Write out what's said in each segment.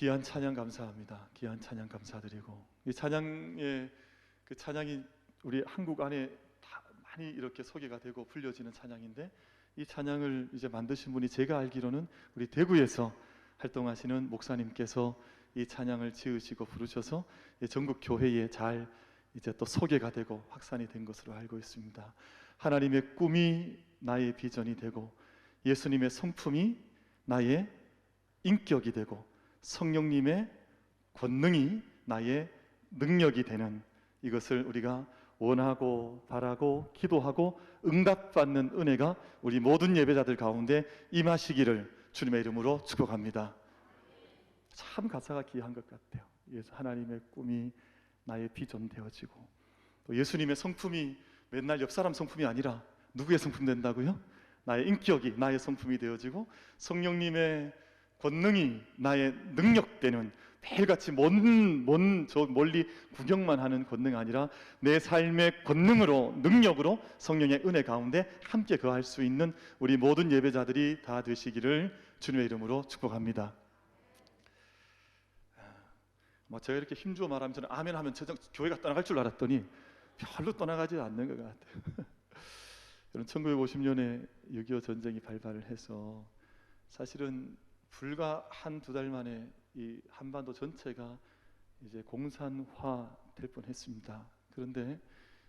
귀한 찬양 감사합니다. 귀한 찬양 감사드리고, 이 찬양의 그 찬양이 우리 한국 안에 다 많이 이렇게 소개가 되고 불려지는 찬양인데, 이 찬양을 이제 만드신 분이 제가 알기로는 우리 대구에서 활동하시는 목사님께서 이 찬양을 지으시고 부르셔서 전국 교회에 잘 이제 또 소개가 되고 확산이 된 것으로 알고 있습니다. 하나님의 꿈이 나의 비전이 되고, 예수님의 성품이 나의 인격이 되고, 성령님의 권능이 나의 능력이 되는, 이것을 우리가 원하고 바라고 기도하고 응답받는 은혜가 우리 모든 예배자들 가운데 임하시기를 주님의 이름으로 축복합니다. 참 가사가 귀한 것 같아요. 하나님의 꿈이 나의 비전 되어지고, 또 예수님의 성품이 맨날 옆 사람 성품이 아니라 누구의 성품 된다고요? 나의 인격이 나의 성품이 되어지고, 성령님의 권능이 나의 능력되는, 매일같이 저 멀리 구경만 하는 권능 아니라 내 삶의 권능으로, 능력으로 성령의 은혜 가운데 함께 거할 수 있는 우리 모든 예배자들이 다 되시기를 주님의 이름으로 축복합니다. 제가 이렇게 힘주어 말하면 저는 아멘 하면 교회가 떠나갈 줄 알았더니 별로 떠나가지 않는 것 같아요. 저는 1950년에 6.25 전쟁이 발발을 해서 사실은 불과 한두 달 만에 이 한반도 전체가 이제 공산화 될 뻔했습니다. 그런데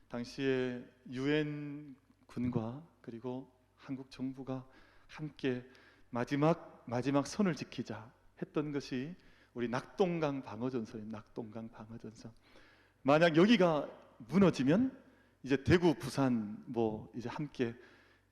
당시에 유엔 군과 그리고 한국 정부가 함께 마지막 선을 지키자 했던 것이 우리 낙동강 방어전선입니다. 낙동강 방어전선. 만약 여기가 무너지면 이제 대구, 부산 이제 함께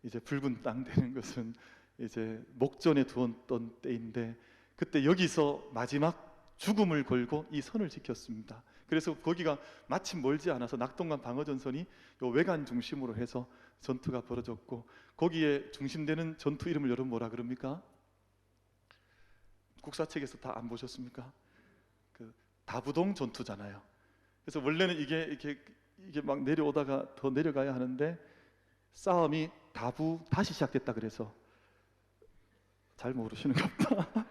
이제 붉은 땅 되는 것은 이제 목전에 두었던 때인데, 그때 여기서 마지막 죽음을 걸고 이 선을 지켰습니다. 그래서 거기가 마침 멀지 않아서 낙동강 방어전선이 요 외관 중심으로 해서 전투가 벌어졌고, 거기에 중심되는 전투 이름을 여러분 뭐라 그럽니까? 국사책에서 다 안 보셨습니까? 그 다부동 전투잖아요. 그래서 원래는 이게 막 내려오다가 더 내려가야 하는데 싸움이 다시 시작됐다 그래서, 잘 모르시는가 보다.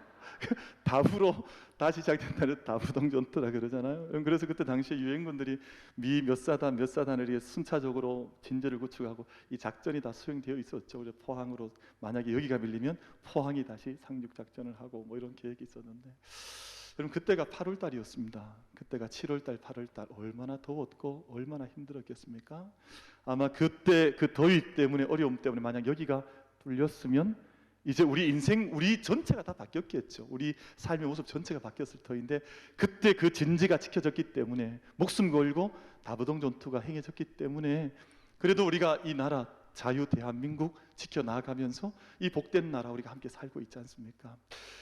다부로 다시 시작된다는 다부동 전투라 그러잖아요. 그래서 그때 당시에 유엔군들이 미 몇 사단을 위해 순차적으로 진지를 구축하고 이 작전이 다 수행되어 있었죠. 그래서 포항으로, 만약에 여기가 밀리면 포항이 다시 상륙 작전을 하고 이런 계획이 있었는데, 여러분 그때가 8월 달이었습니다. 그때가 7월 달, 8월 달 얼마나 더웠고 얼마나 힘들었겠습니까? 아마 그때 그 더위 때문에, 어려움 때문에 만약 여기가 뚫렸으면 이제 우리 인생, 우리 전체가 다 바뀌었겠죠. 우리 삶의 모습 전체가 바뀌었을 터인데, 그때 그 진지가 지켜졌기 때문에, 목숨 걸고 다부동 전투가 행해졌기 때문에 그래도 우리가 이 나라 자유 대한민국 지켜나가면서 이 복된 나라 우리가 함께 살고 있지 않습니까?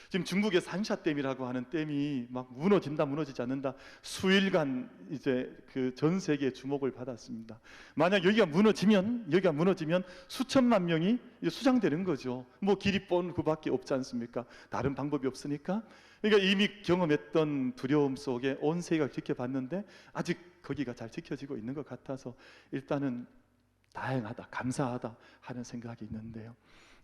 지금 중국의 산샤댐이라고 하는 댐이 막 무너지지 않는다, 수일간 이제 그 전 세계의 주목을 받았습니다. 만약 여기가 무너지면 수천만 명이 수장되는 거죠. 기립본 그밖에 없지 않습니까? 다른 방법이 없으니까. 그러니까 이미 경험했던 두려움 속에 온 세계가 지켜봤는데 아직 거기가 잘 지켜지고 있는 것 같아서 일단은 다행하다, 감사하다 하는 생각이 있는데요.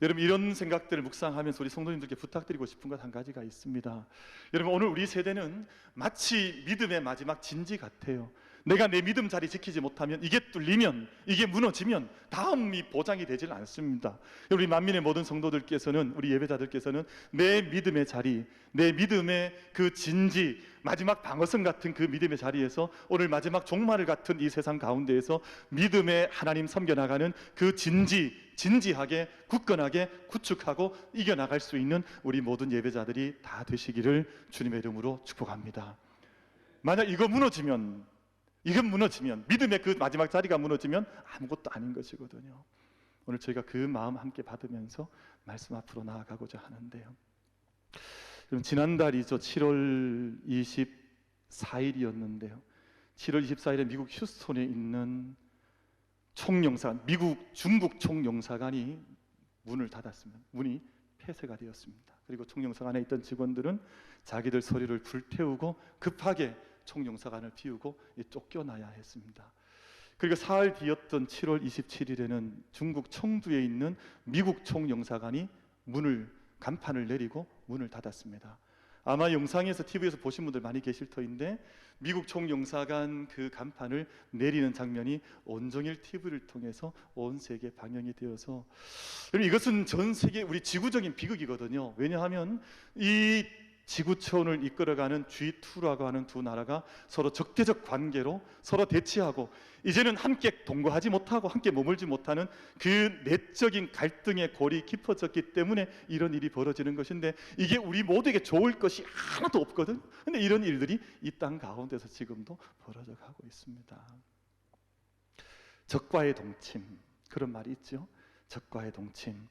여러분, 이런 생각들을 묵상하면서 우리 성도님들께 부탁드리고 싶은 것 한 가지가 있습니다. 여러분, 오늘 우리 세대는 마치 믿음의 마지막 진지 같아요. 내가 내 믿음 자리 지키지 못하면, 이게 뚫리면, 이게 무너지면 다음이 보장이 되질 않습니다. 우리 만민의 모든 성도들께서는, 우리 예배자들께서는 내 믿음의 자리, 내 믿음의 그 진지, 마지막 방어선 같은 그 믿음의 자리에서, 오늘 마지막 종말을 같은 이 세상 가운데에서 믿음의 하나님 섬겨나가는 그 진지하게 굳건하게 구축하고 이겨나갈 수 있는 우리 모든 예배자들이 다 되시기를 주님의 이름으로 축복합니다. 만약 이건 무너지면, 믿음의 그 마지막 자리가 무너지면 아무것도 아닌 것이거든요. 오늘 저희가 그 마음 함께 받으면서 말씀 앞으로 나아가고자 하는데요. 그럼 지난달이죠. 7월 24일이었는데요. 7월 24일에 미국 휴스턴에 있는 중국 총영사관이 문을 닫았습니다. 문이 폐쇄가 되었습니다. 그리고 총영사관에 있던 직원들은 자기들 서류를 불태우고 급하게 총영사관을 비우고 쫓겨나야 했습니다. 그리고 사흘 뒤였던 7월 27일에는 중국 청두에 있는 미국 총영사관이 간판을 내리고 문을 닫았습니다. 아마 영상에서 TV에서 보신 분들 많이 계실 터인데 미국 총영사관 그 간판을 내리는 장면이 온종일 TV를 통해서 온 세계에 방영이 되어서, 그럼 이것은 전 세계 우리 지구적인 비극이거든요. 왜냐하면 이 지구촌을 이끌어가는 G2라고 하는 두 나라가 서로 적대적 관계로 서로 대치하고 이제는 함께 동거하지 못하고 함께 머물지 못하는 그 내적인 갈등의 골이 깊어졌기 때문에 이런 일이 벌어지는 것인데, 이게 우리 모두에게 좋을 것이 하나도 없거든. 근데 이런 일들이 이 땅 가운데서 지금도 벌어져 가고 있습니다. 적과의 동침, 그런 말이 있죠. 적과의 동침,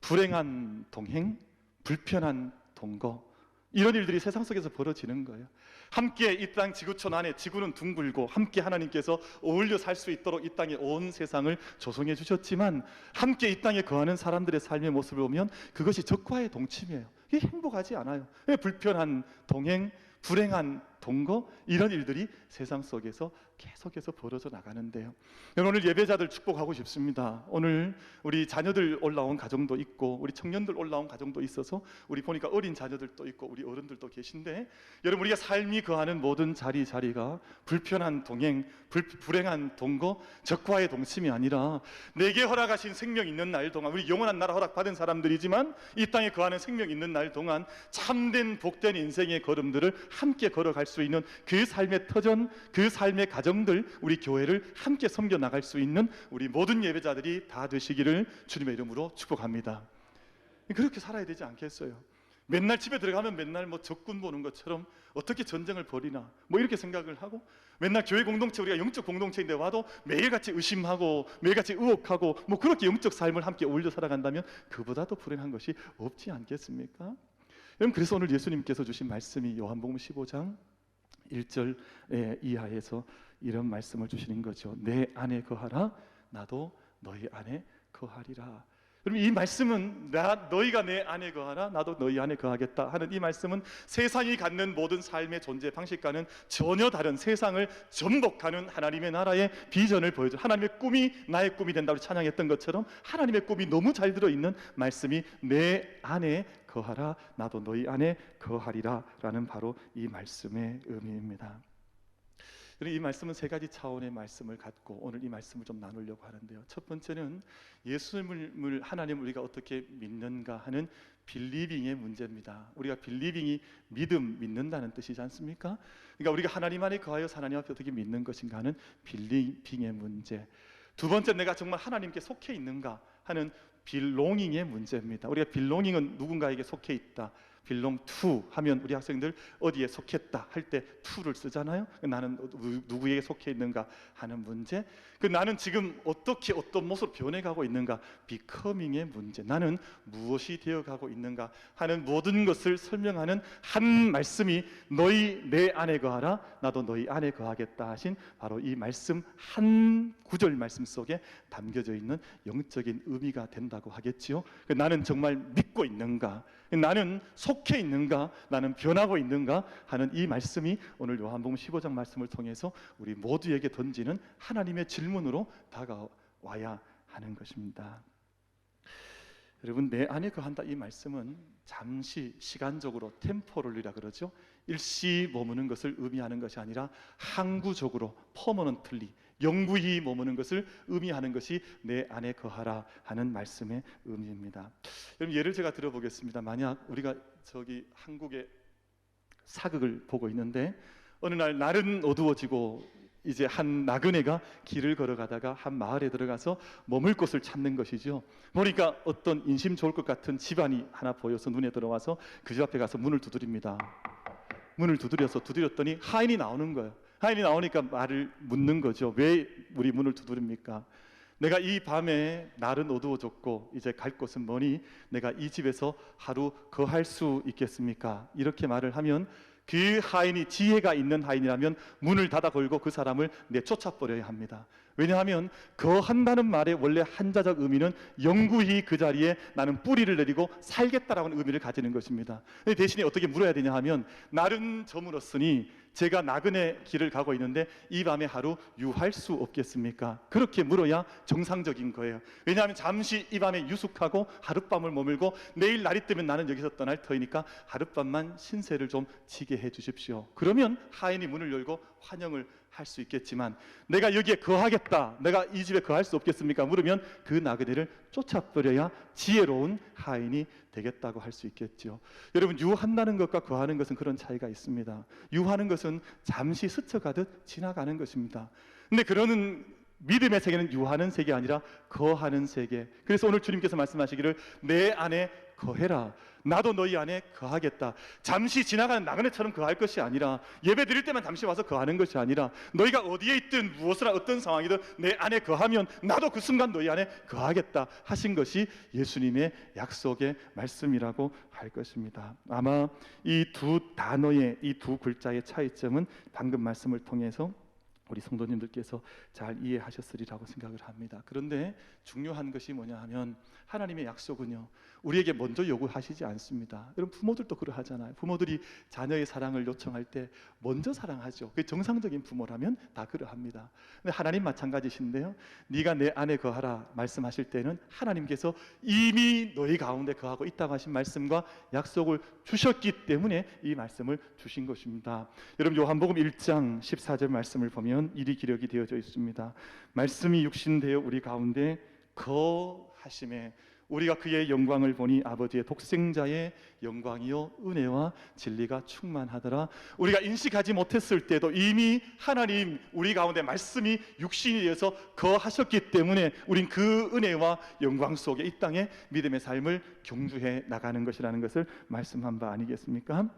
불행한 동행, 불편한 동거, 이런 일들이 세상 속에서 벌어지는 거예요. 함께 이 땅 지구촌 안에, 지구는 둥글고 함께 하나님께서 어울려 살 수 있도록 이 땅에 온 세상을 조성해 주셨지만, 함께 이 땅에 거하는 사람들의 삶의 모습을 보면 그것이 적과의 동침이에요. 이게 행복하지 않아요. 불편한 동행, 불행한 동거, 이런 일들이 세상 속에서 계속해서 벌어져 나가는데요. 오늘 예배자들 축복하고 싶습니다. 오늘 우리 자녀들 올라온 가정도 있고 우리 청년들 올라온 가정도 있어서 우리 보니까 어린 자녀들도 있고 우리 어른들도 계신데, 여러분, 우리가 삶이 거하는 모든 자리가 불편한 동행, 불행한 동거, 적과의 동침이 아니라 내게 허락하신 생명 있는 날 동안, 우리 영원한 나라 허락받은 사람들이지만 이 땅에 거하는 생명 있는 날 동안 참된 복된 인생의 걸음들을 함께 걸어갈 수 있는 그 삶의 터전, 그 삶의 가정들, 우리 교회를 함께 섬겨 나갈 수 있는 우리 모든 예배자들이 다 되시기를 주님의 이름으로 축복합니다. 그렇게 살아야 되지 않겠어요? 맨날 집에 들어가면 맨날 뭐 적군 보는 것처럼 어떻게 전쟁을 벌이나 뭐 이렇게 생각을 하고, 맨날 교회 공동체, 우리가 영적 공동체인데 와도 매일같이 의심하고 매일같이 의혹하고 뭐 그렇게 영적 삶을 함께 어울려 살아간다면 그보다도 불행한 것이 없지 않겠습니까? 여러분, 그래서 오늘 예수님께서 주신 말씀이 요한복음 15장 1절 이하에서 이런 말씀을 주시는 거죠. 내 안에 거하라, 나도 너희 안에 거하리라. 그럼 이 말씀은 너희가 내 안에 거하라, 나도 너희 안에 거하겠다 하는 이 말씀은 세상이 갖는 모든 삶의 존재 방식과는 전혀 다른, 세상을 전복하는 하나님의 나라의 비전을 보여줘. 하나님의 꿈이 나의 꿈이 된다고 찬양했던 것처럼 하나님의 꿈이 너무 잘 들어있는 말씀이 내 안에 거하라, 나도 너희 안에 거하리라 라는 바로 이 말씀의 의미입니다. 이 말씀은 세 가지 차원의 말씀을 갖고 오늘 이 말씀을 좀 나누려고 하는데요. 첫 번째는 예수님을, 하나님을 우리가 어떻게 믿는가 하는 빌리빙의 문제입니다. 우리가 빌리빙이 믿는다는 뜻이지 않습니까? 그러니까 우리가 하나님 안에 거하여 하나님 앞에 어떻게 믿는 것인가 하는 빌리빙의 문제. 두 번째, 내가 정말 하나님께 속해 있는가 하는 빌롱잉의 문제입니다. 우리가 빌롱잉은 누군가에게 속해 있다, belong to 하면 우리 학생들 어디에 속했다 할 때 to를 쓰잖아요. 나는 누구에게 속해 있는가 하는 문제. 나는 지금 어떻게 어떤 모습으로 변해가고 있는가, becoming의 문제. 나는 무엇이 되어가고 있는가 하는 모든 것을 설명하는 한 말씀이 너희 내 안에 거하라, 나도 너희 안에 거하겠다 하신 바로 이 말씀 한 구절 말씀 속에 담겨져 있는 영적인 의미가 된다고 하겠지요. 나는 정말 믿고 있는가, 나는 속해 있는가, 나는 변하고 있는가 하는 이 말씀이 오늘 요한복음 15장 말씀을 통해서 우리 모두에게 던지는 하나님의 질문으로 다가와야 하는 것입니다. 여러분, 내 안에 거한다 이 말씀은 잠시 시간적으로 템포럴이라 그러죠. 일시 머무는 것을 의미하는 것이 아니라 항구적으로 퍼머넌틀리, 영구히 머무는 것을 의미하는 것이 내 안에 거하라 하는 말씀의 의미입니다. 여러분, 예를 제가 들어보겠습니다. 만약 우리가 저기 한국의 사극을 보고 있는데 어느 날 날은 어두워지고 이제 한 나그네가 길을 걸어가다가 한 마을에 들어가서 머물 곳을 찾는 것이죠. 보니까 어떤 인심 좋을 것 같은 집안이 하나 보여서 눈에 들어와서 그 집 앞에 가서 문을 두드립니다. 문을 두드렸더니 하인이 나오는 거예요. 하인이 나오니까 말을 묻는 거죠. 왜 우리 문을 두드립니까? 내가 이 밤에 날은 어두워졌고 이제 갈 곳은 머니 내가 이 집에서 하루 거할 수 있겠습니까? 이렇게 말을 하면 그 하인이 지혜가 있는 하인이라면 문을 닫아 걸고 그 사람을 내쫓아 버려야 합니다. 왜냐하면 거한다는 말의 원래 한자적 의미는 영구히 그 자리에 나는 뿌리를 내리고 살겠다라는 의미를 가지는 것입니다. 대신에 어떻게 물어야 되냐 하면, 날은 저물었으니 제가 나그네 길을 가고 있는데 이 밤에 하루 유할 수 없겠습니까? 그렇게 물어야 정상적인 거예요. 왜냐하면 잠시 이 밤에 유숙하고 하룻밤을 머물고 내일 날이 뜨면 나는 여기서 떠날 터이니까 하룻밤만 신세를 좀 지게 해 주십시오. 그러면 하인이 문을 열고 환영을 할 수 있겠지만, 내가 여기에 거하겠다, 내가 이 집에 거할 수 없겠습니까? 물으면 그 나그네를 쫓아버려야 지혜로운 하인이 되겠다고 할 수 있겠죠. 여러분, 유한다는 것과 거하는 것은 그런 차이가 있습니다. 유하는 것은 잠시 스쳐가듯 지나가는 것입니다. 근데 그러는 믿음의 세계는 유하는 세계 아니라 거하는 세계. 그래서 오늘 주님께서 말씀하시기를 내 안에 거해라, 나도 너희 안에 거하겠다. 잠시 지나가는 나그네처럼 거할 것이 아니라, 예배 드릴 때만 잠시 와서 거하는 것이 아니라, 너희가 어디에 있든 무엇을 어떤 상황이든 내 안에 거하면 나도 그 순간 너희 안에 거하겠다 하신 것이 예수님의 약속의 말씀이라고 할 것입니다. 아마 이 두 단어의, 이 두 글자의 차이점은 방금 말씀을 통해서 우리 성도님들께서 잘 이해하셨으리라고 생각을 합니다. 그런데 중요한 것이 뭐냐 하면, 하나님의 약속은요, 우리에게 먼저 요구하시지 않습니다. 여러분, 부모들도 그러하잖아요. 부모들이 자녀의 사랑을 요청할 때 먼저 사랑하죠. 그게 정상적인 부모라면 다 그러합니다. 근데 하나님 마찬가지신데요, 네가 내 안에 거하라 말씀하실 때는 하나님께서 이미 너희 가운데 거하고 있다고 하신 말씀과 약속을 주셨기 때문에 이 말씀을 주신 것입니다. 여러분, 요한복음 1장 14절 말씀을 보면 이리 기록이 되어져 있습니다. 말씀이 육신되어 우리 가운데 거하심에 우리가 그의 영광을 보니 아버지의 독생자의 영광이요 은혜와 진리가 충만하더라. 우리가 인식하지 못했을 때도 이미 하나님 우리 가운데 말씀이 육신이 되어서 거하셨기 때문에 우린 그 은혜와 영광 속에 이 땅에 믿음의 삶을 경주해 나가는 것이라는 것을 말씀한 바 아니겠습니까?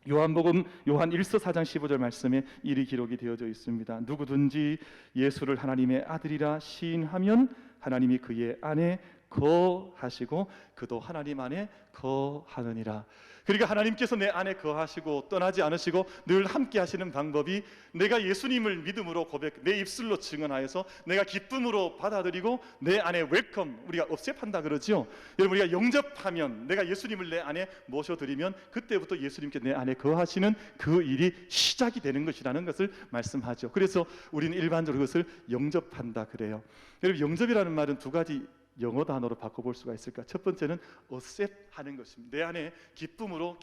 요한복음 요한 1서 4장 15절 말씀에 이리 기록이 되어져 있습니다. 누구든지 예수를 하나님의 아들이라 시인하면 하나님이 그의 안에 거하시고 그도 하나님 안에 거하느니라. 그러니까 하나님께서 내 안에 거하시고 떠나지 않으시고 늘 함께 하시는 방법이, 내가 예수님을 믿음으로 고백, 내 입술로 증언하여서 내가 기쁨으로 받아들이고 내 안에 웰컴, 우리가 업셉한다 그러죠. 여러분, 우리가 영접하면, 내가 예수님을 내 안에 모셔드리면 그때부터 예수님께 내 안에 거하시는 그 일이 시작이 되는 것이라는 것을 말씀하죠. 그래서 우리는 일반적으로 그것을 영접한다 그래요. 여러분, 영접이라는 말은 두 가지 영어 단어로 바꿔볼 수가 있을까? 첫 번째는 accept 하는 것입니다. 내 안에 기쁨으로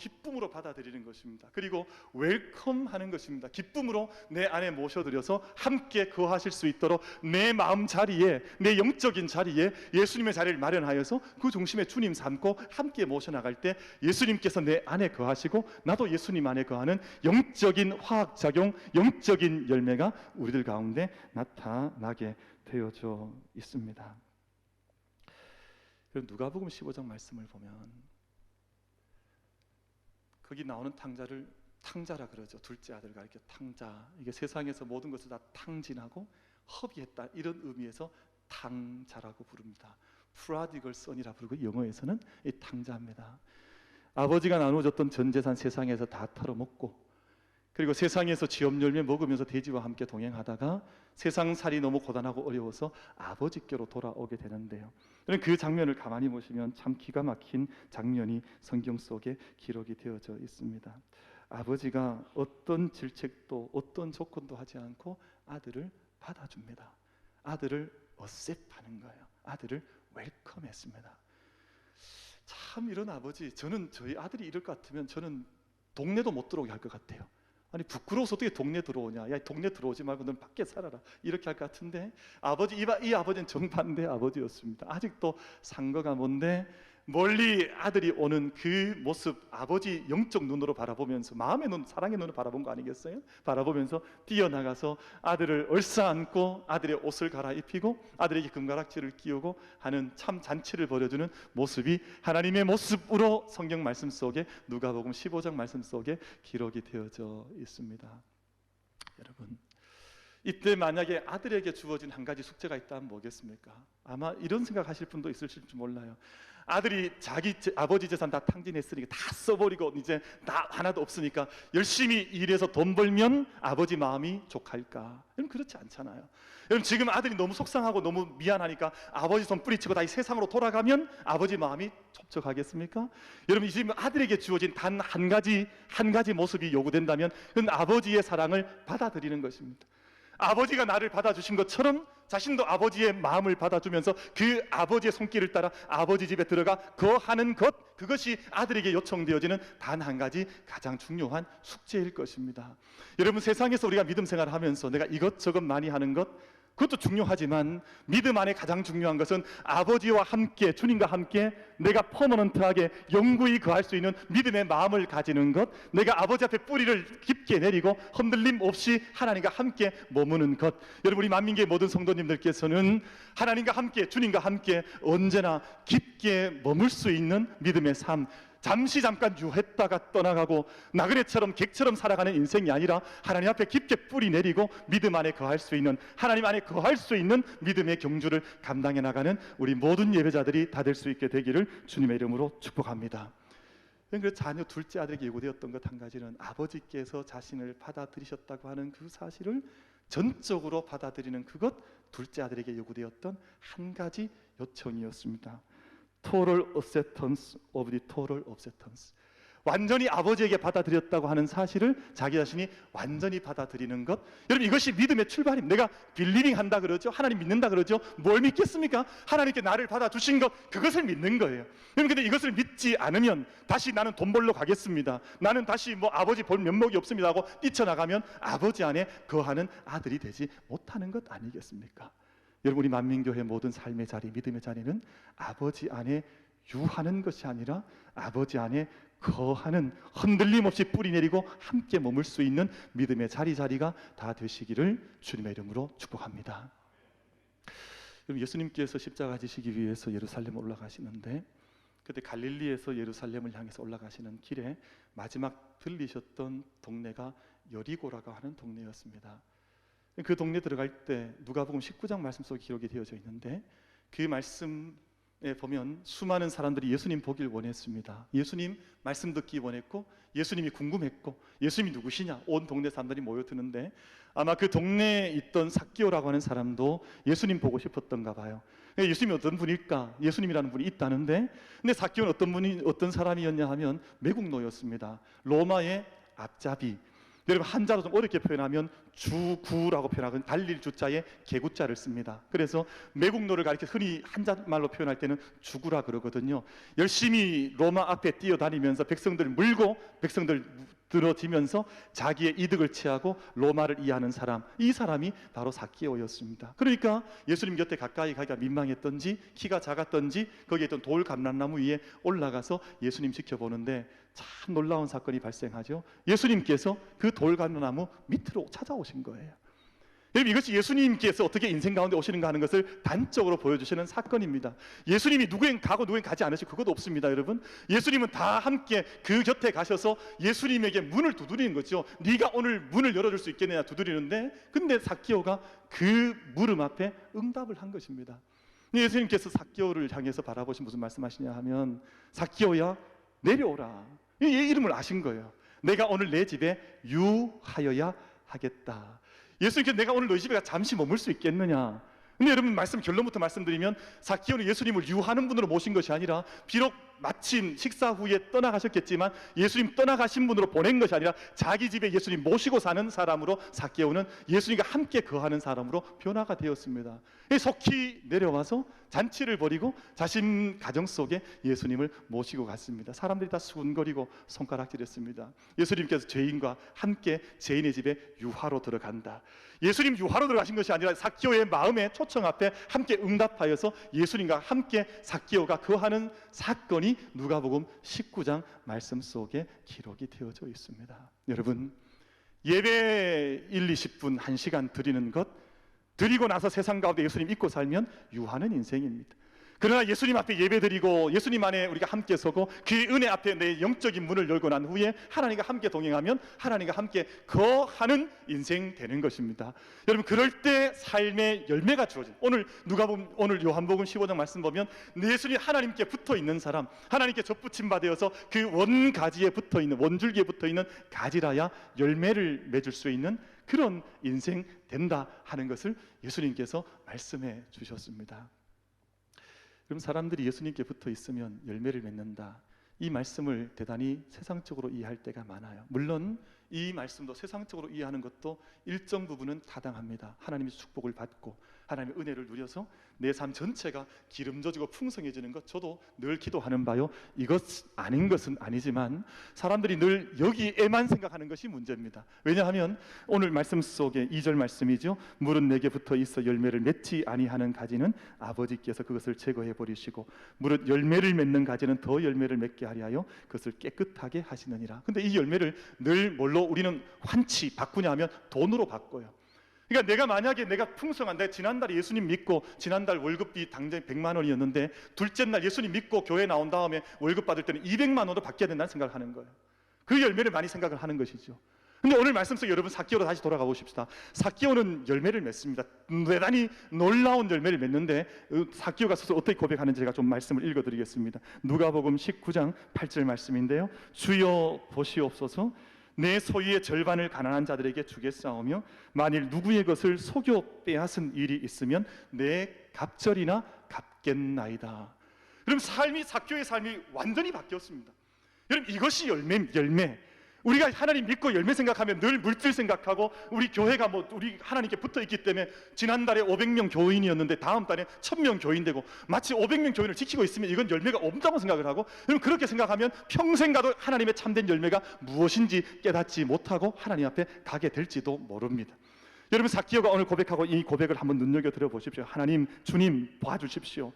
받아들이는 것입니다. 그리고 welcome 하는 것입니다. 기쁨으로 내 안에 모셔드려서 함께 거하실 수 있도록 내 마음 자리에, 내 영적인 자리에 예수님의 자리를 마련하여서 그 중심에 주님 삼고 함께 모셔나갈 때 예수님께서 내 안에 거하시고 나도 예수님 안에 거하는 영적인 화학작용, 영적인 열매가 우리들 가운데 나타나게 되어져 있습니다. 누가복음 15장 말씀을 보면 거기 나오는 탕자를 탕자라 그러죠. 둘째 아들 가리켜 탕자. 이게 세상에서 모든 것을 다 탕진하고 허비했다, 이런 의미에서 탕자라고 부릅니다. 프라디걸 선이라 부르고 영어에서는 이 탕자입니다. 아버지가 나눠줬던 전 재산 세상에서 다 털어먹고, 그리고 세상에서 지업 열매 먹으면서 돼지와 함께 동행하다가 세상살이 너무 고단하고 어려워서 아버지께로 돌아오게 되는데요. 그 장면을 가만히 보시면 참 기가 막힌 장면이 성경 속에 기록이 되어져 있습니다. 아버지가 어떤 질책도 어떤 조건도 하지 않고 아들을 받아줍니다. 아들을 어셉하는 거예요. 아들을 웰컴했습니다. 참, 이런 아버지, 저는 저희 아들이 이럴 것 같으면 저는 동네도 못 들어오게 할 것 같아요. 아니, 부끄러워서 어떻게 동네 들어오냐, 야 동네 들어오지 말고 넌 밖에 살아라, 이렇게 할 것 같은데 이 아버지는 정반대 아버지였습니다. 아직도 상거가 뭔데 멀리 아들이 오는 그 모습, 아버지 영적 눈으로 바라보면서, 마음의 눈, 사랑의 눈으로 바라본 거 아니겠어요? 바라보면서 뛰어나가서 아들을 얼싸안고 아들의 옷을 갈아입히고 아들에게 금가락지를 끼우고 하는 참 잔치를 벌여주는 모습이 하나님의 모습으로 성경 말씀 속에, 누가복음 15장 말씀 속에 기록이 되어져 있습니다. 여러분, 이때 만약에 아들에게 주어진 한 가지 숙제가 있다면 뭐겠습니까? 아마 이런 생각하실 분도 있을지 몰라요. 아들이 자기 아버지 재산 다 탕진했으니까 다 써버리고 이제 다 하나도 없으니까 열심히 일해서 돈 벌면 아버지 마음이 족할까? 여러분 그렇지 않잖아요. 여러분 지금 아들이 너무 속상하고 너무 미안하니까 아버지 손 뿌리치고 다시 세상으로 돌아가면 아버지 마음이 촉촉하겠습니까? 여러분 지금 아들에게 주어진 단 한 가지 모습이 요구된다면 그건 아버지의 사랑을 받아들이는 것입니다. 아버지가 나를 받아주신 것처럼 자신도 아버지의 마음을 받아주면서 그 아버지의 손길을 따라 아버지 집에 들어가 거하는 것, 그것이 아들에게 요청되어지는 단 한 가지 가장 중요한 숙제일 것입니다. 여러분 세상에서 우리가 믿음 생활을 하면서 내가 이것저것 많이 하는 것, 그것도 중요하지만 믿음 안에 가장 중요한 것은 아버지와 함께, 주님과 함께 내가 퍼머넌트하게 영구히 거할 수 있는 믿음의 마음을 가지는 것, 내가 아버지 앞에 뿌리를 깊게 내리고 흔들림 없이 하나님과 함께 머무는 것. 여러분 우리 만민교회 모든 성도님들께서는 하나님과 함께, 주님과 함께 언제나 깊게 머물 수 있는 믿음의 삶, 잠시 잠깐 유했다가 떠나가고 나그네처럼 객처럼 살아가는 인생이 아니라 하나님 앞에 깊게 뿌리 내리고 믿음 안에 거할 수 있는, 하나님 안에 거할 수 있는 믿음의 경주를 감당해 나가는 우리 모든 예배자들이 다 될 수 있게 되기를 주님의 이름으로 축복합니다. 그 자녀 둘째 아들에게 요구되었던 것 한 가지는 아버지께서 자신을 받아들이셨다고 하는 그 사실을 전적으로 받아들이는 그것, 둘째 아들에게 요구되었던 한 가지 요청이었습니다. Total acceptance of the total acceptance. 완전히 아버지에게 받아들였다고 하는 사실을 자기 자신이 완전히 받아들이는 것. 여러분 이것이 믿음의 출발입니다. 내가 빌리빙 한다 그러죠. 하나님 믿는다 그러죠. 뭘 믿겠습니까? 하나님께 나를 받아주신 것, 그것을 믿는 거예요. 여러분 근데 이것을 믿지 않으면 다시 나는 돈 벌러 가겠습니다, 나는 다시 뭐 아버지 볼 면목이 없습니다 하고 뛰쳐나가면 아버지 안에 거하는 아들이 되지 못하는 것 아니겠습니까? 여러분 우리 만민교회 모든 삶의 자리, 믿음의 자리는 아버지 안에 유하는 것이 아니라 아버지 안에 거하는, 흔들림 없이 뿌리 내리고 함께 머물 수 있는 믿음의 자리가 다 되시기를 주님의 이름으로 축복합니다. 여러분 예수님께서 십자가 지시기 위해서 예루살렘 올라가시는데 그때 갈릴리에서 예루살렘을 향해서 올라가시는 길에 마지막 들리셨던 동네가 여리고라고 하는 동네였습니다. 그 동네 들어갈 때 누가복음 19장 말씀 속에 기록이 되어져 있는데 그 말씀에 보면 수많은 사람들이 예수님 보길 원했습니다. 예수님 말씀 듣기 원했고 예수님이 궁금했고 예수님이 누구시냐 온 동네 사람들이 모여드는데 아마 그 동네에 있던 삭기오라고 하는 사람도 예수님 보고 싶었던가 봐요. 예수님이 어떤 분일까? 예수님이라는 분이 있다는데 근데 삭기오는 어떤 사람이었냐 하면 매국노였습니다. 로마의 앞잡이. 여러분 한자로 좀 어렵게 표현하면 주구라고 표현하거든요. 달릴 주자에 개구자를 씁니다. 그래서 매국노를 가리켜 흔히 한자말로 표현할 때는 주구라 그러거든요. 열심히 로마 앞에 뛰어다니면서 백성들을 물고 백성들 들어지면서 자기의 이득을 취하고 로마를 이해하는 사람, 이 사람이 바로 삭개오였습니다. 그러니까 예수님 곁에 가까이 가기가 민망했던지 키가 작았던지 거기에 있던 돌 감람나무 위에 올라가서 예수님 지켜보는데 참 놀라운 사건이 발생하죠. 예수님께서 그 돌 감람나무 밑으로 찾아오신 거예요. 여러분 이것이 예수님께서 어떻게 인생 가운데 오시는가 하는 것을 단적으로 보여주시는 사건입니다. 예수님이 누구엔 가고 누구엔 가지 않으시고 그것도 없습니다. 여러분 예수님은 다 함께 그 곁에 가셔서 예수님에게 문을 두드리는 거죠. 네가 오늘 문을 열어줄 수 있겠느냐 두드리는데 근데 삭개오가 그 물음 앞에 응답을 한 것입니다. 예수님께서 삭개오를 향해서 바라보시 무슨 말씀하시냐 하면 삭개오야 내려오라. 이 이름을 아신 거예요. 내가 오늘 내 집에 유하여야 하겠다. 예수님께서 내가 오늘 너희 집에 잠시 머물 수 있겠느냐. 근데 여러분 결론부터 말씀드리면 삭개오는 예수님을 유하는 분으로 모신 것이 아니라 비록 마침 식사 후에 떠나가셨겠지만 예수님 떠나가신 분으로 보낸 것이 아니라 자기 집에 예수님 모시고 사는 사람으로 삭개오는 예수님과 함께 거하는 사람으로 변화가 되었습니다. 속히 내려와서 잔치를 벌이고 자신 가정 속에 예수님을 모시고 갔습니다. 사람들이 다 수군거리고 손가락질했습니다. 예수님께서 죄인과 함께 죄인의 집에 유하로 들어간다. 예수님 유하로 들어가신 것이 아니라 삭개오의 마음의 초청 앞에 함께 응답하여서 예수님과 함께 삭개오가 거하는 사건이 누가복음 19장 말씀 속에 기록이 되어져 있습니다. 여러분 예배 1, 20분 1시간 드리는 것, 드리고 나서 세상 가운데 예수님 잊고 살면 유하는 인생입니다. 그러나 예수님 앞에 예배드리고 예수님 안에 우리가 함께 서고 그의 은혜 앞에 내 영적인 문을 열고 난 후에 하나님과 함께 동행하면 하나님과 함께 거하는 인생 되는 것입니다. 여러분, 그럴 때 삶의 열매가 주어진, 오늘 요한복음 15장 말씀 보면 예수님 하나님께 붙어 있는 사람, 하나님께 접붙임 받아서 그 원가지에 붙어 있는, 원줄기에 붙어 있는 가지라야 열매를 맺을 수 있는 그런 인생 된다 하는 것을 예수님께서 말씀해 주셨습니다. 그럼 사람들이 예수님께 붙어 있으면 열매를 맺는다, 이 말씀을 대단히 세상적으로 이해할 때가 많아요. 물론 이 말씀도 세상적으로 이해하는 것도 일정 부분은 타당합니다. 하나님의 축복을 받고 하나님의 은혜를 누려서 내 삶 전체가 기름져지고 풍성해지는 것, 저도 늘 기도하는 바요. 이것 아닌 것은 아니지만 사람들이 늘 여기에만 생각하는 것이 문제입니다. 왜냐하면 오늘 말씀 속에 2절 말씀이죠. 물은 내게 붙어 있어 열매를 맺지 아니하는 가지는 아버지께서 그것을 제거해 버리시고 무릇 열매를 맺는 가지는 더 열매를 맺게 하려 그것을 깨끗하게 하시느니라. 근데 이 열매를 늘 뭘로 우리는 환치 바꾸냐 하면 돈으로 바꿔요. 그러니까 내가 만약에 내가 풍성한, 내가 지난달에 예수님 믿고 지난달 월급이 당장 100만 원이었는데 둘째 날 예수님 믿고 교회 나온 다음에 월급 받을 때는 200만 원도 받게 된다는 생각을 하는 거예요. 그 열매를 많이 생각을 하는 것이죠. 근데 오늘 말씀 속에 여러분 삭개오로 다시 돌아가 보십시다. 삭개오는 열매를 맺습니다. 대단히 놀라운 열매를 맺는데 삭개오가 스스로 어떻게 고백하는지 제가 좀 말씀을 읽어드리겠습니다. 누가복음 19장 8절 말씀인데요. 주여 보시옵소서, 내 소유의 절반을 가난한 자들에게 주겠사오며 만일 누구의 것을 속여 빼앗은 일이 있으면 내 갑절이나 갚겠나이다. 그럼 삭개오의 삶이 완전히 바뀌었습니다. 여러분, 이것이 열매. 우리가 하나님 믿고 열매 생각하면 늘 물질 생각하고, 우리 교회가 우리 하나님께 붙어 있기 때문에 지난달에 500명 교인이었는데 다음 달에 1000명 교인 되고, 마치 500명 교인을 지키고 있으면 이건 열매가 없다고 생각을 하고, 그럼 그렇게 생각하면 평생 가도 하나님의 참된 열매가 무엇인지 깨닫지 못하고 하나님 앞에 가게 될지도 모릅니다. 여러분, 삭개오가 오늘 고백하고 이 고백을 한번 눈여겨 들어보십시오. 하나님, 주님 봐주십시오.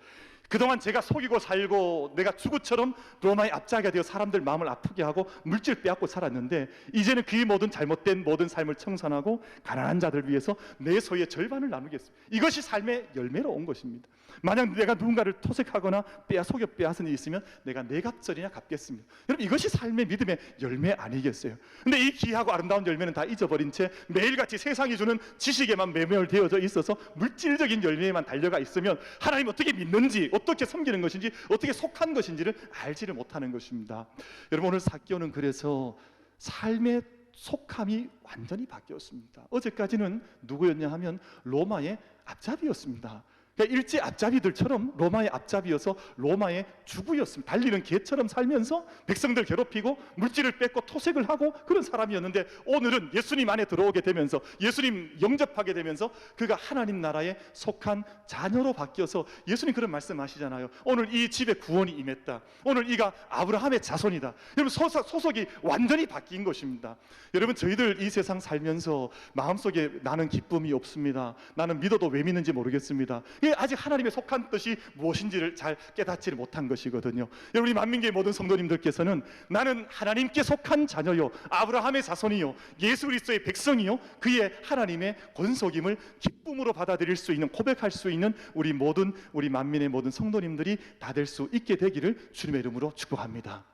그동안 제가 속이고 살고 내가 주구처럼 로마의 압자가 되어 사람들 마음을 아프게 하고 물질 빼앗고 살았는데, 이제는 그 모든 잘못된 모든 삶을 청산하고 가난한 자들 위해서 내 소유의 절반을 나누겠습니다. 이것이 삶의 열매로 온 것입니다. 만약 내가 누군가를 토색하거나 속여 빼앗은 일이 있으면 내가 내 갑절이나 갚겠습니다. 여러분, 이것이 삶의 믿음의 열매 아니겠어요? 근데 이 귀하고 아름다운 열매는 다 잊어버린 채 매일같이 세상이 주는 지식에만 매몰되어져 있어서 물질적인 열매에만 달려가 있으면 하나님 어떻게 믿는지, 어떻게 섬기는 것인지, 어떻게 속한 것인지를 알지를 못하는 것입니다. 여러분, 오늘 삭개오는 그래서 삶의 속함이 완전히 바뀌었습니다. 어제까지는 누구였냐 하면 로마의 앞잡이였습니다. 그러니까 일제 앞잡이들처럼 로마의 앞잡이여서 로마의 주구였습니다. 달리는 개처럼 살면서 백성들 괴롭히고 물질을 뺏고 토색을 하고 그런 사람이었는데, 오늘은 예수님 안에 들어오게 되면서 예수님 영접하게 되면서 그가 하나님 나라에 속한 자녀로 바뀌어서, 예수님 그런 말씀하시잖아요. 오늘 이 집에 구원이 임했다. 오늘 이가 아브라함의 자손이다. 여러분, 소속이 완전히 바뀐 것입니다. 여러분, 저희들 이 세상 살면서 마음속에 나는 기쁨이 없습니다. 나는 믿어도 왜 믿는지 모르겠습니다. 아직 하나님의 속한 뜻이 무엇인지를 잘 깨닫지를 못한 것이거든요. 우리 만민교회 모든 성도님들께서는 나는 하나님께 속한 자녀요, 아브라함의 자손이요, 예수 그리스도의 백성이요, 그의 하나님의 권속임을 기쁨으로 받아들일 수 있는, 고백할 수 있는 우리 만민의 모든 성도님들이 다 될 수 있게 되기를 주님의 이름으로 축복합니다.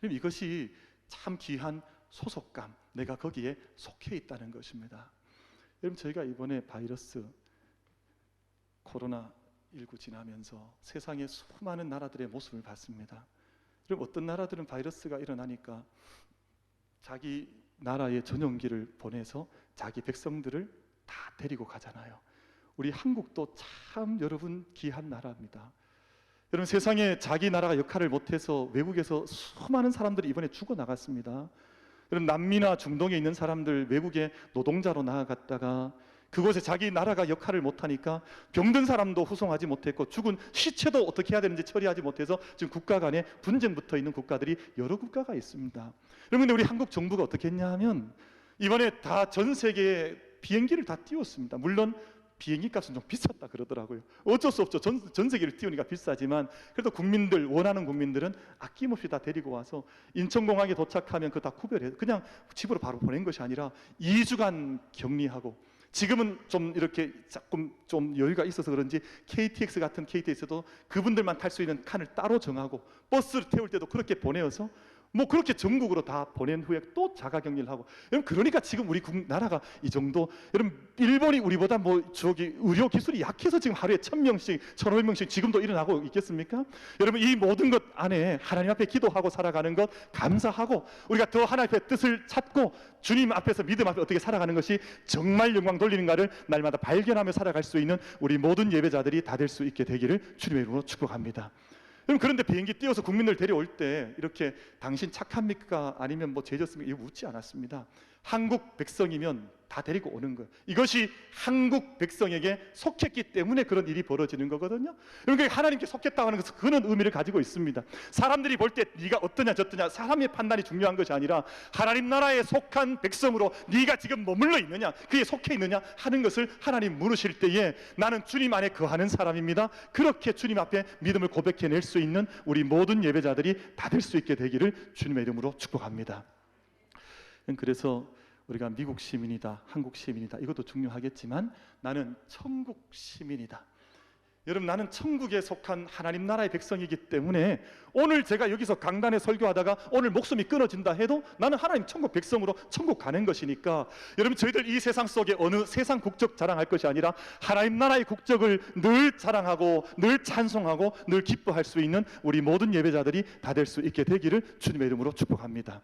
그럼 이것이 참 귀한 소속감, 내가 거기에 속해 있다는 것입니다. 여러분, 저희가 이번에 바이러스 코로나19 지나면서 세상의 수많은 나라들의 모습을 봤습니다. 그럼 어떤 나라들은 바이러스가 일어나니까 자기 나라의 전용기를 보내서 자기 백성들을 다 데리고 가잖아요. 우리 한국도 참 여러분 귀한 나라입니다. 여러분, 세상에 자기 나라가 역할을 못해서 외국에서 수많은 사람들이 이번에 죽어나갔습니다. 여러분, 남미나 중동에 있는 사람들 외국에 노동자로 나아갔다가 그곳에 자기 나라가 역할을 못하니까 병든 사람도 후송하지 못했고 죽은 시체도 어떻게 해야 되는지 처리하지 못해서 지금 국가 간에 분쟁 붙어 있는 국가들이 여러 국가가 있습니다. 여러분, 근데 우리 한국 정부가 어떻게 했냐 하면 이번에 다 전 세계에 비행기를 다 띄웠습니다. 물론 비행기 값은 좀 비쌌다 그러더라고요. 어쩔 수 없죠. 전 세계를 띄우니까 비싸지만 그래도 국민들, 원하는 국민들은 아낌없이 다 데리고 와서 인천공항에 도착하면 그거 다 구별해서 그냥 집으로 바로 보낸 것이 아니라 2주간 격리하고 지금은 좀 이렇게 조금 좀 여유가 있어서 그런지 KTX 같은 KTX도 그분들만 탈 수 있는 칸을 따로 정하고 버스를 태울 때도 그렇게 보내어서 뭐 그렇게 전국으로 다 보낸 후에 또 자가격리를 하고. 여러분 그러니까 지금 우리 나라가 이 정도. 여러분 일본이 우리보다 뭐 저기 의료 기술이 약해서 지금 하루에 1,000명씩 1,500명씩 지금도 일어나고 있겠습니까? 여러분 이 모든 것 안에 하나님 앞에 기도하고 살아가는 것 감사하고 우리가 더 하나님의 뜻을 찾고 주님 앞에서 믿음 앞에 어떻게 살아가는 것이 정말 영광 돌리는가를 날마다 발견하며 살아갈 수 있는 우리 모든 예배자들이 다 될 수 있게 되기를 주님의 이름으로 축복합니다. 그런데 비행기 띄워서 국민들 데려올 때 이렇게 당신 착합니까? 아니면 뭐 죄졌습니까? 이거 묻지 않았습니다. 한국 백성이면 다 데리고 오는 거예요. 이것이 한국 백성에게 속했기 때문에 그런 일이 벌어지는 거거든요. 그러니까 하나님께 속했다고 하는 것은 그런 의미를 가지고 있습니다. 사람들이 볼 때 네가 어떠냐 저떠냐 사람의 판단이 중요한 것이 아니라 하나님 나라에 속한 백성으로 네가 지금 머물러 있느냐 그에 속해 있느냐 하는 것을 하나님 물으실 때에 나는 주님 안에 거하는 사람입니다. 그렇게 주님 앞에 믿음을 고백해낼 수 있는 우리 모든 예배자들이 다 될 수 있게 되기를 주님의 이름으로 축복합니다. 그래서 우리가 미국 시민이다, 한국 시민이다 이것도 중요하겠지만 나는 천국 시민이다. 여러분 나는 천국에 속한 하나님 나라의 백성이기 때문에 오늘 제가 여기서 강단에 설교하다가 오늘 목숨이 끊어진다 해도 나는 하나님 천국 백성으로 천국 가는 것이니까 여러분 저희들 이 세상 속에 어느 세상 국적 자랑할 것이 아니라 하나님 나라의 국적을 늘 자랑하고 늘 찬송하고 늘 기뻐할 수 있는 우리 모든 예배자들이 다 될 수 있게 되기를 주님의 이름으로 축복합니다.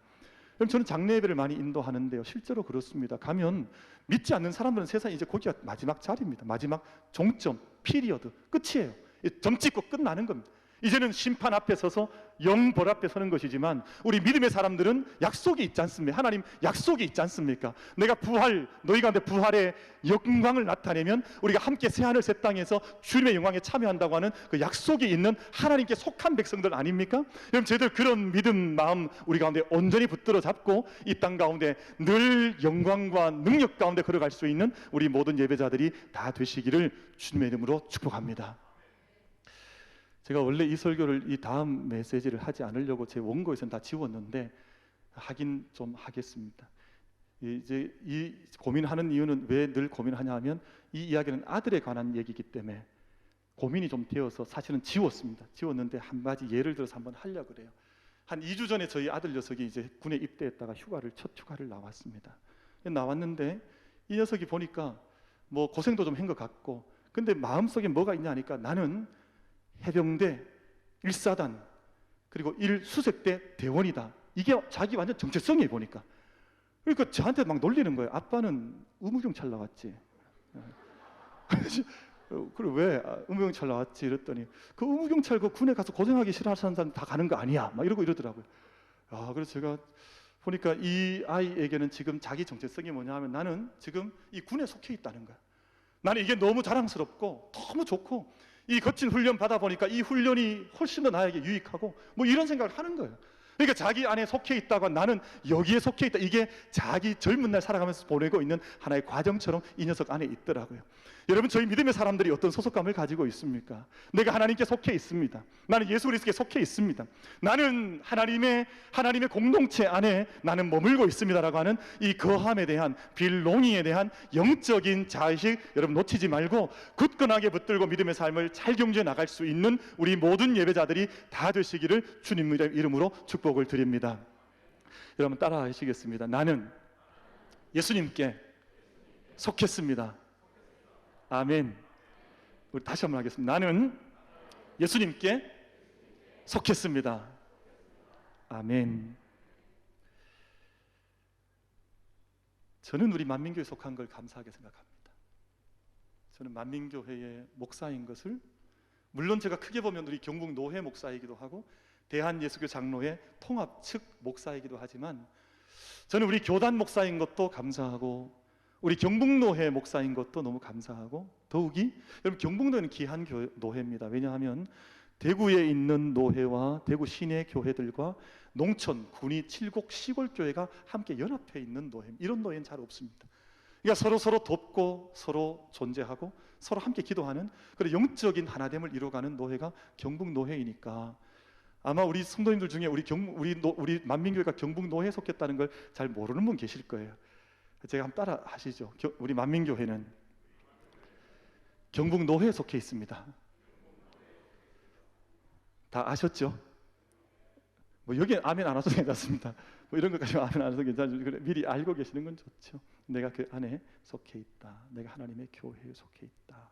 그럼 저는 장례 예배를 많이 인도하는데요. 실제로 그렇습니다. 가면 믿지 않는 사람들은 세상에 이제 거기가 마지막 자리입니다. 마지막 종점, 피리어드, 끝이에요. 점 찍고 끝나는 겁니다. 이제는 심판 앞에 서서 영벌 앞에 서는 것이지만 우리 믿음의 사람들은 약속이 있지 않습니까? 하나님 약속이 있지 않습니까? 내가 부활, 너희 가운데 부활의 영광을 나타내면 우리가 함께 새하늘 새 땅에서 주님의 영광에 참여한다고 하는 그 약속이 있는 하나님께 속한 백성들 아닙니까? 여러분 저희들 그런 믿음 마음 우리 가운데 온전히 붙들어 잡고 이 땅 가운데 늘 영광과 능력 가운데 걸어갈 수 있는 우리 모든 예배자들이 다 되시기를 주님의 이름으로 축복합니다. 제가 원래 이 설교를 이 다음 메시지를 하지 않으려고 제 원고에서는 다 지웠는데 하긴 좀 하겠습니다. 이제 이 고민하는 이유는 왜 늘 고민하냐 하면 이 이야기는 아들에 관한 얘기이기 때문에 고민이 좀 되어서 사실은 지웠습니다. 지웠는데 한 가지 예를 들어서 한번 하려고 그래요. 한 2주 전에 저희 아들 녀석이 이제 군에 입대했다가 첫 휴가를 나왔습니다. 나왔는데 이 녀석이 보니까 뭐 고생도 좀 한 것 같고 근데 마음속에 뭐가 있냐 하니까 나는 해병대 1사단 그리고 1수색대 대원이다. 이게 자기 완전 정체성이에요 보니까. 그러니까 저한테 막 놀리는 거예요. 아빠는 의무경찰 나왔지. 그래 왜 의무경찰 나왔지 이랬더니 그 의무경찰 그 군에 가서 고생하기 싫어하는 사람 다 가는 거 아니야 막 이러더라고요. 그래서 제가 보니까 이 아이에게는 지금 자기 정체성이 뭐냐 하면 나는 지금 이 군에 속해 있다는 거야. 나는 이게 너무 자랑스럽고 너무 좋고 이 거친 훈련 받아보니까 이 훈련이 훨씬 더 나에게 유익하고 뭐 이런 생각을 하는 거예요. 그러니까 자기 안에 속해 있다고 나는 여기에 속해 있다. 이게 자기 젊은 날 살아가면서 보내고 있는 하나의 과정처럼 이 녀석 안에 있더라고요. 여러분 저희 믿음의 사람들이 어떤 소속감을 가지고 있습니까? 내가 하나님께 속해 있습니다. 나는 예수 그리스도께 속해 있습니다. 나는 하나님의 공동체 안에 나는 머물고 있습니다라고 하는 이 거함에 대한 빌롱잉에 대한 영적인 자의식 여러분 놓치지 말고 굳건하게 붙들고 믿음의 삶을 잘 경주해 나갈 수 있는 우리 모든 예배자들이 다 되시기를 주님의 이름으로 축복을 드립니다. 여러분 따라 하시겠습니다. 나는 예수님께 속했습니다. 아멘. 우리 다시 한번 하겠습니다. 나는 예수님께 속했습니다. 아멘. 저는 우리 만민교회에 속한 걸 감사하게 생각합니다. 저는 만민교회의 목사인 것을 물론 제가 크게 보면 우리 경북 노회 목사이기도 하고 대한예수교 장로회 통합 측 목사이기도 하지만 저는 우리 교단 목사인 것도 감사하고 우리 경북노회 목사인 것도 너무 감사하고 더욱이 여러분 경북노회는 귀한 노회입니다. 왜냐하면 대구에 있는 노회와 대구 시내 교회들과 농촌, 군위, 칠곡, 시골교회가 함께 연합해 있는 노회 이런 노회는 잘 없습니다. 그러니까 서로 돕고 서로 존재하고 서로 함께 기도하는 그런 영적인 하나됨을 이루어가는 노회가 경북노회이니까 아마 우리 성도님들 중에 우리 만민교회가 경북노회에 속했다는 걸 잘 모르는 분 계실 거예요. 제가 한번 따라 하시죠. 우리 만민교회는 경북 노회에 속해 있습니다. 다 아셨죠? 뭐 여기 아멘 안 하셔도 괜찮습니다. 뭐 이런 것까지 아멘 안 하셔도 괜찮죠. 미리 알고 계시는 건 좋죠. 내가 그 안에 속해 있다. 내가 하나님의 교회에 속해 있다.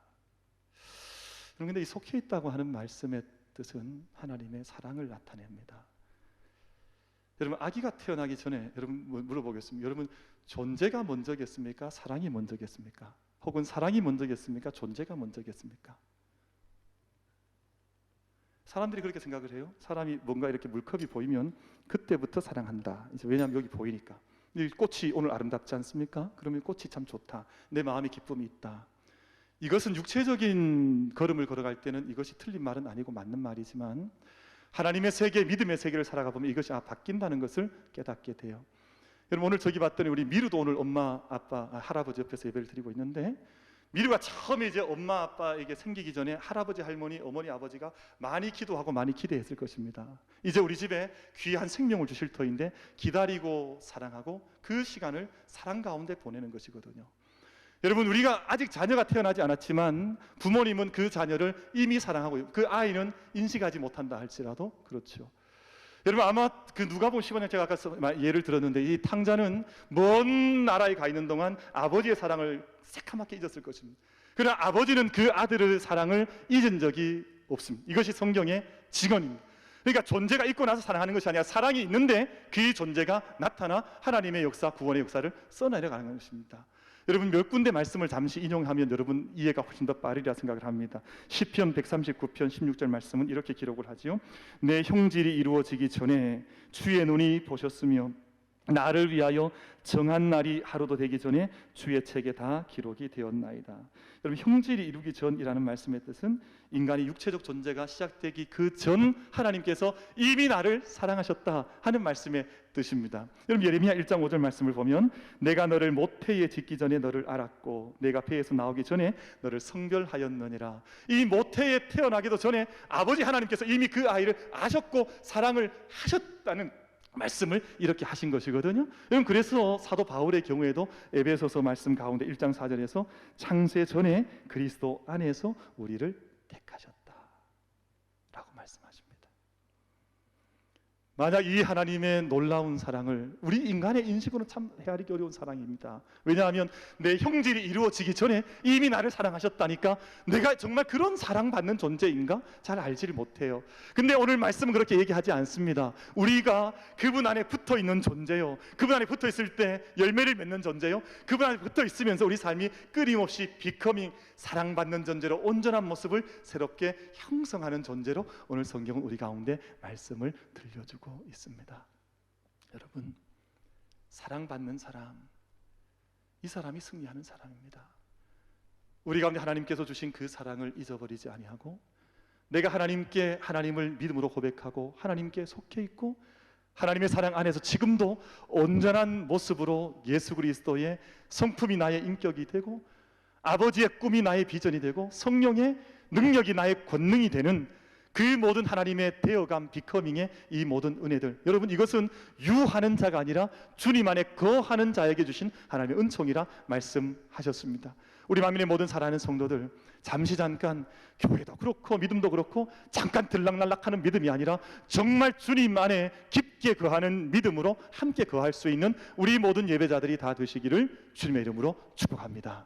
그런데 이 속해 있다고 하는 말씀의 뜻은 하나님의 사랑을 나타냅니다. 여러분, 아기가 태어나기 전에 여러분 물어보겠습니다. 여러분, 존재가 먼저겠습니까? 사랑이 먼저겠습니까? 혹은 사랑이 먼저겠습니까? 존재가 먼저겠습니까? 사람들이 그렇게 생각을 해요. 사람이 뭔가 이렇게 물컵이 보이면 그때부터 사랑한다. 이제 왜냐하면 여기 보이니까. 이 꽃이 오늘 아름답지 않습니까? 그러면 꽃이 참 좋다. 내 마음에 기쁨이 있다. 이것은 육체적인 걸음을 걸어갈 때는 이것이 틀린 말은 아니고 맞는 말이지만, 하나님의 세계, 믿음의 세계를 살아가 보면 이것이 바뀐다는 것을 깨닫게 돼요. 여러분, 오늘 저기 봤더니 우리 미루도 오늘 엄마, 아빠, 할아버지 옆에서 예배를 드리고 있는데, 미루가 처음에 이제 엄마, 아빠에게 생기기 전에 할아버지, 할머니, 어머니, 아버지가 많이 기도하고 많이 기대했을 것입니다. 이제 우리 집에 귀한 생명을 주실 터인데 기다리고 사랑하고 그 시간을 사랑 가운데 보내는 것이거든요. 여러분, 우리가 아직 자녀가 태어나지 않았지만 부모님은 그 자녀를 이미 사랑하고, 그 아이는 인식하지 못한다 할지라도 그렇죠. 여러분, 아마 그 누가복음 15장, 제가 아까 예를 들었는데, 이 탕자는 먼 나라에 가 있는 동안 아버지의 사랑을 새카맣게 잊었을 것입니다. 그러나 아버지는 그 아들의 사랑을 잊은 적이 없습니다. 이것이 성경의 직언입니다. 그러니까 존재가 있고 나서 사랑하는 것이 아니라 사랑이 있는데 그 존재가 나타나 하나님의 역사, 구원의 역사를 써내려가는 것입니다. 여러분, 몇 군데 말씀을 잠시 인용하면 여러분 이해가 훨씬 더 빠르리라 생각을 합니다. 시편 139편 16절 말씀은 이렇게 기록을 하지요. 내 형질이 이루어지기 전에 주의 눈이 보셨으며 나를 위하여 정한 날이 하루도 되기 전에 주의 책에 다 기록이 되었나이다. 여러분, 형질이 이루기 전이라는 말씀의 뜻은 인간이 육체적 존재가 시작되기 그 전 하나님께서 이미 나를 사랑하셨다 하는 말씀의 뜻입니다. 여러분, 예레미야 1장 5절 말씀을 보면 내가 너를 모태에 짓기 전에 너를 알았고 내가 배에서 나오기 전에 너를 성별하였느니라. 이 모태에 태어나기도 전에 아버지 하나님께서 이미 그 아이를 아셨고 사랑을 하셨다는 말씀을 이렇게 하신 것이거든요. 여러분, 그래서 사도 바울의 경우에도 에베소서 말씀 가운데 1장 4절에서 창세 전에 그리스도 안에서 우리를 택하셨다 라고 말씀하십니다. 만약 이 하나님의 놀라운 사랑을 우리 인간의 인식으로는 참 헤아리기 어려운 사랑입니다. 왜냐하면 내 형질이 이루어지기 전에 이미 나를 사랑하셨다니까 내가 정말 그런 사랑받는 존재인가? 잘 알지를 못해요. 근데 오늘 말씀은 그렇게 얘기하지 않습니다. 우리가 그분 안에 붙어있는 존재요, 그분 안에 붙어있을 때 열매를 맺는 존재요, 그분 안에 붙어있으면서 우리 삶이 끊임없이 비커밍, 사랑받는 존재로 온전한 모습을 새롭게 형성하는 존재로 오늘 성경은 우리 가운데 말씀을 들려주고 있습니다. 여러분, 사랑받는 사람, 이 사람이 승리하는 사람입니다. 우리 가운데 하나님께서 주신 그 사랑을 잊어버리지 아니하고 내가 하나님께 하나님을 믿음으로 고백하고 하나님께 속해 있고 하나님의 사랑 안에서 지금도 온전한 모습으로 예수 그리스도의 성품이 나의 인격이 되고 아버지의 꿈이 나의 비전이 되고 성령의 능력이 나의 권능이 되는 그 모든 하나님의 되어감, 비커밍의 이 모든 은혜들, 여러분, 이것은 유하는 자가 아니라 주님 안에 거하는 자에게 주신 하나님의 은총이라 말씀하셨습니다. 우리 만민의 모든 사랑하는 성도들, 잠시 잠깐 교회도 그렇고 믿음도 그렇고 잠깐 들락날락하는 믿음이 아니라 정말 주님 안에 깊게 거하는 믿음으로 함께 거할 수 있는 우리 모든 예배자들이 다 되시기를 주님의 이름으로 축복합니다.